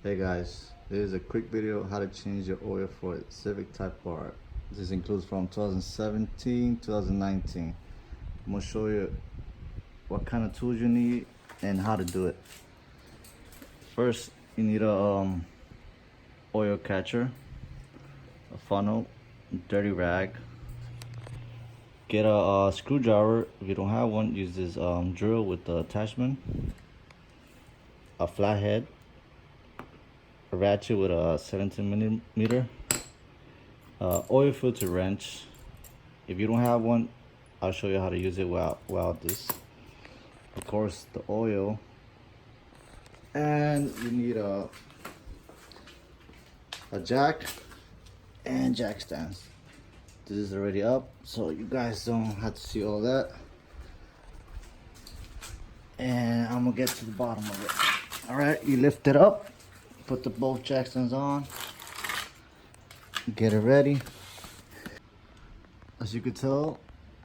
Hey guys, this is a quick video how to change your oil for Civic Type R. This includes from 2017 2019. I'm gonna show you what kind of tools you need and how to do it. First, you need a oil catcher, a funnel, dirty rag. Get a screwdriver. If you don't have one, use this drill with the attachment, a flathead, a ratchet with a 17mm, oil filter wrench. If you don't have one, I'll show you how to use it without this. Of course, the oil, and you need a jack and jack stands. This is already up, so you guys don't have to see all that. And I'm gonna get to the bottom of it. All right, you lift it up, put the both jack stands on, get it ready. As you can tell,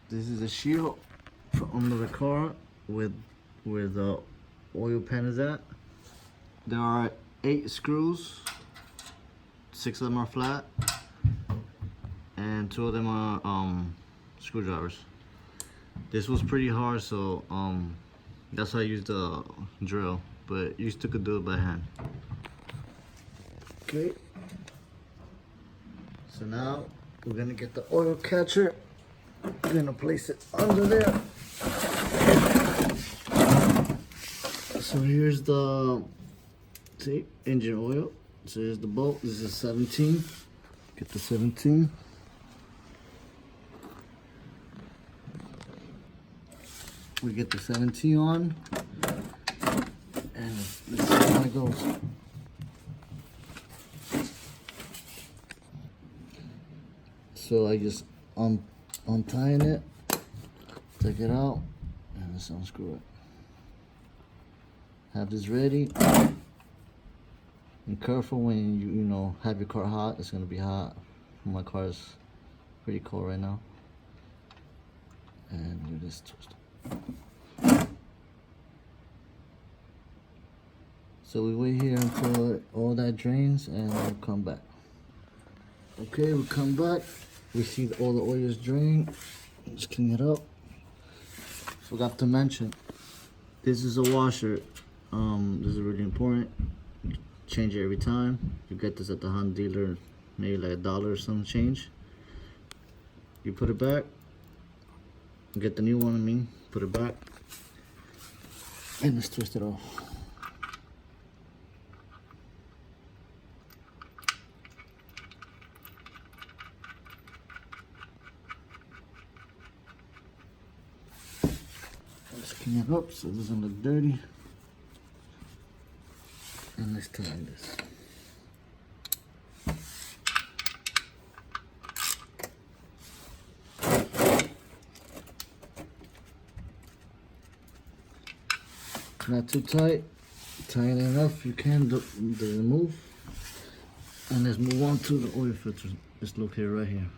this is a shield for under the car where the oil pan is at. There are 8 screws, 6 of them are flat, and 2 of them are screwdrivers. This was pretty hard, so that's why I used the drill, but you still could do it by hand. Okay, so now we're gonna get the oil catcher. We're gonna place it under there. So here's the engine oil. So here's the bolt. This is 17. Get the 17. We get the 17 on, and let's see how it goes. So I just untying it, take it out, and let's unscrew it. Have this ready. And careful when you know have your car hot. It's gonna be hot. My car is pretty cold right now. And you just twist it. So we wait here until all that drains, and we'll come back. Okay, we come back. We see all the oil is drained. Let's clean it up. Forgot to mention, this is a washer. This is really important. Change it every time. You get this at the Honda dealer, maybe like $1 or some change. You put it back. Get the new one, put it back. And let's twist it off. Let's clean it up so it doesn't look dirty. And let's tighten this. Not too tight, tight enough you can do remove. And let's move on to the oil filter. It's located right here.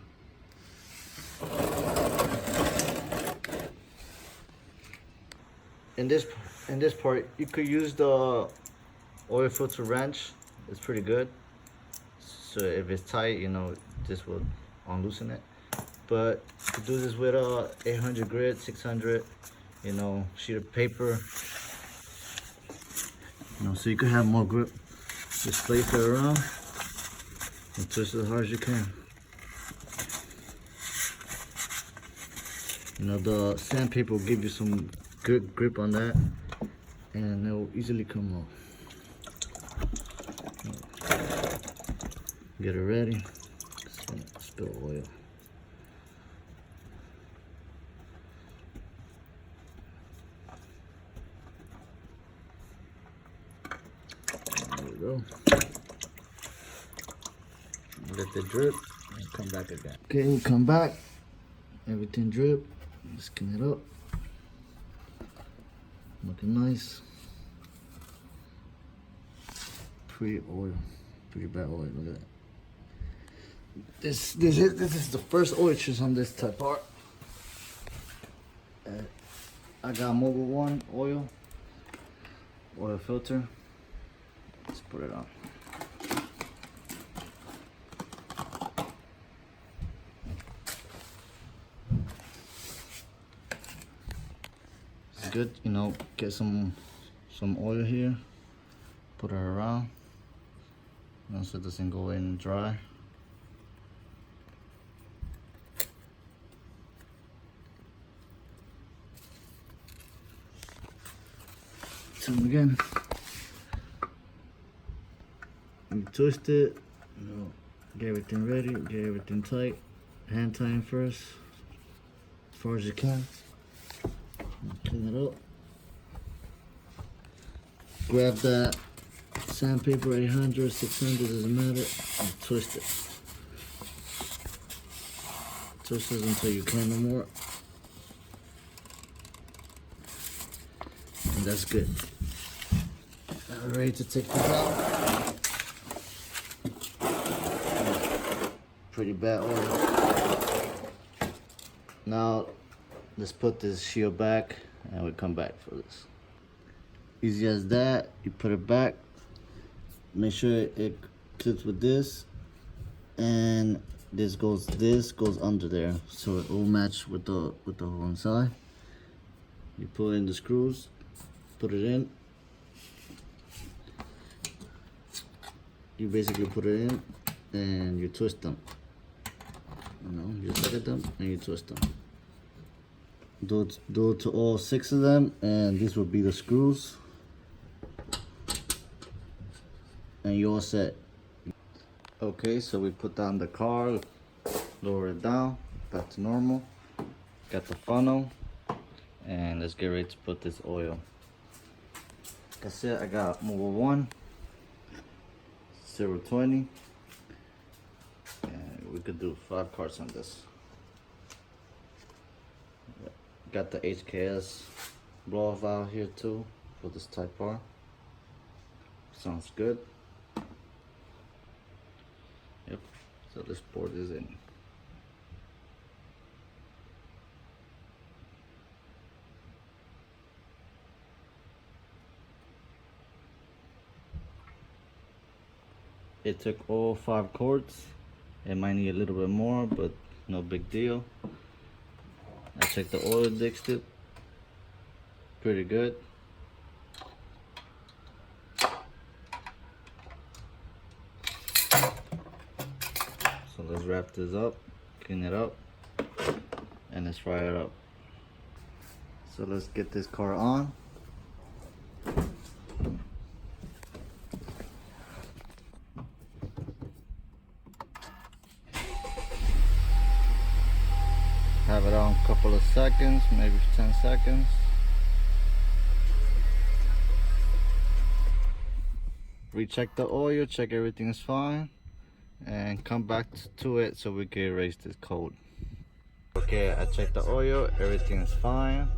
In this part, you could use the oil filter wrench. It's pretty good. So if it's tight, this will unloosen it. But to do this with a 800 grit, 600, sheet of paper. So you can have more grip. Just place it around and twist it as hard as you can. The sandpaper will give you some good grip on that, and it will easily come off. Get it ready. It's gonna spill oil. There we go. Let it drip and come back again. Okay, we come back. Everything drip. Let's clean it up. Looking nice. Pretty bad oil. Look at that. This is the first oil change on this Type R. I got Mobile 1 oil filter. Let's put it on. good, you know, get some oil here, put it around, you know, so it doesn't go in dry. Turn again. You twist it, you know, get everything ready, get everything tight. Hand tying first, as far as you can. Clean it up. Grab that sandpaper, 800, 600, doesn't matter, and twist it. Twist it until you can't no more. And that's good. Now we're ready to take this out. Pretty bad oil. Now let's put this shield back and we'll come back for this. Easy as that. You put it back. Make sure it clips with this, and this goes under there, so it will match with the hole inside. You pull in the screws, put it in. You basically put it in and you twist them. You know, you look at them and you twist them. Do it to all 6 of them, and these will be the screws. And you're all set. Okay, so we put down the car, lower it down, back to normal. Got the funnel, and let's get ready to put this oil. That's it. I got Mobile 1, 020, and we could do 5 carts on this. Got the HKS blow off valve here too for this Type R. Sounds good. Yep. So let's pour this in. It took all 5 quarts. It might need a little bit more, but no big deal. I checked the oil dixit. Pretty good. So let's wrap this up, clean it up, and let's fry it up. So let's get this car on. Have it on a couple of seconds, maybe 10 seconds. Recheck the oil, check everything is fine, and come back to it so we can erase this code. Okay, I checked the oil, everything is fine.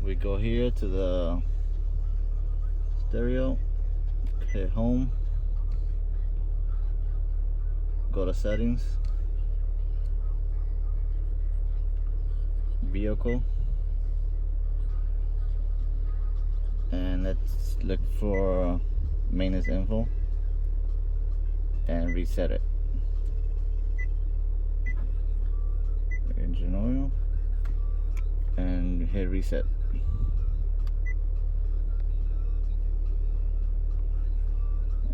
We go here to the stereo, hit home, go to settings, vehicle, and let's look for maintenance info and reset it. Engine oil, and hit reset.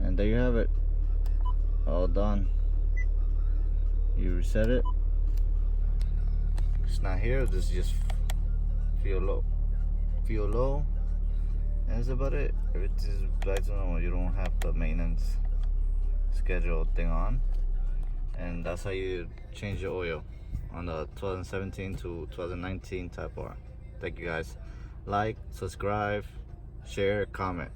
And there you have it, all done. You reset it. It's not here, this is just fuel low, and that's about it. Everything is back to normal. You don't have the maintenance schedule thing on, and that's how you change your oil on the 2017 to 2019 Type R. Thank you guys. Like, subscribe, share, comment.